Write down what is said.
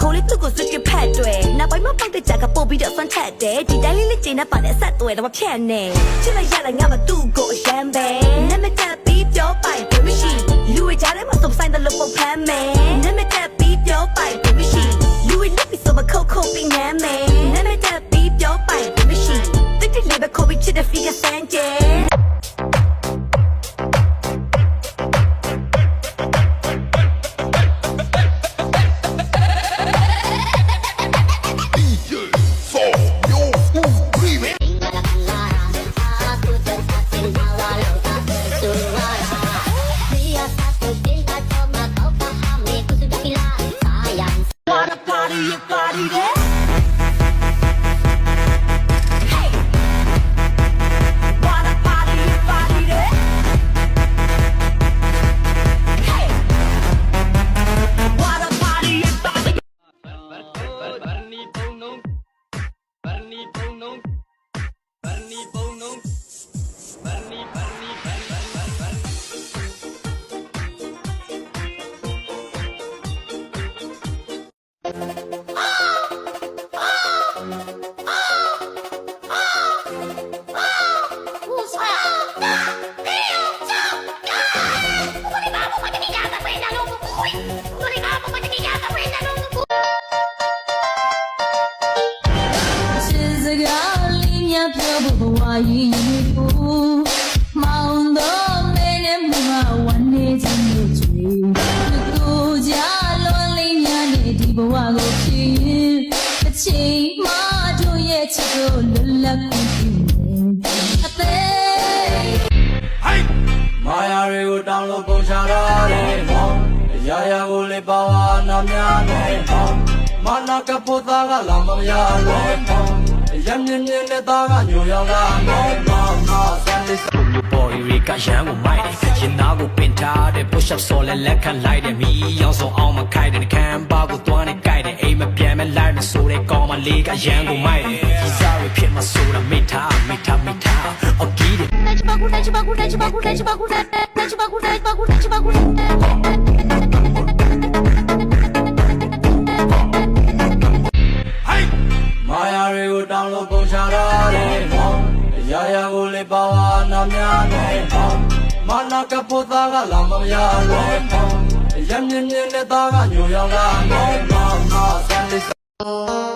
ခိုးလေးသူ့ကိုစွတ်ကဖတ်တွေနောက်ပိုင်းမှာပေါက်တဲ့ကြကပို့ပြီးတော့ဆွမ်းထက်တယ်ဒီတိုင်းလေးလေးကျင်းနဲ့ပါတဲ့အဆက်တွေတော့ဖြတ်နေချစ်လိုက်ရလိုက်ငါမသူ့ကိုအရန်ပဲနမတက်ပြီးပြောပိုင်ပြမရှိလူဝေကြားထဲမှာစုံဆိုင်တဲ့လို့ပုံဖမ်းမယ်နမတက်ပြီးပြောပိုင်ပြမရှိလူဝေလက်ပြီးဆိုမခုတ်ခုတ်ပြီးနမ်းမယ်နမတက်ပြီးပြောပိုင်ပြမရှိတိတ်တိတ်လေးပဲခိုးပြီးချစ်တဲ့ figure စမ်းကြပြောဖို့ဘဝကြီးကိုမောင်တော့မင်းနဲ့မမဝမ်းနေခြင်းနဲ့ချွေကိုကြလွန်လေးများနဲ့ဒီဘဝကိုဖြစ်ရင်အချိန်မှတို့ရဲ့ချစ်ကိုလွတ်လပ်ပြီးအသေးဟိုက်မာယာတွေကိုတောင်းလို့ပုံချရတယ်မောင်အရာရာကိုလေပါဝါနာများနဲ့မောင်မနာကဖို့သားကလာမရလို့မောင်ရမြင်မြင်နဲ့သားကညိုရောက်လာမောင်မောင်မဆန်လေးစုလူပေါ်ရီကရန်ကိုမိုက်တယ်ရင်သားကိုပင်ထားတယ် push up ဆော်လဲလက်ခံလိုက်တယ်မီးရောင်စုံအောင်မခိုက်တယ်ခံပါကိုတွန်းနေကြိုက်တယ်အိမ်မပြန်မလိုက်မဆိုတဲ့ကောင်းမလေးကရန်ကိုမိုက်တယ်ဒီစားရဖြစ်မဆိုတာမိထားအော်ကြီးတယ်ချပါကူချပါကူချပါကူချပါကူချပါကူချပါကူချပါကူမာယာတွေကိုတောင်းလို့ပုံချရတယ်မောင်အရာရာကိုလေပါဝါနာများနဲ့မောင်မနာကဖို့သားကလာမရလို့မောင်ရမြင်မြင်နဲ့သားကညိုရောက်လာမောင်မောင်ဆန်လေး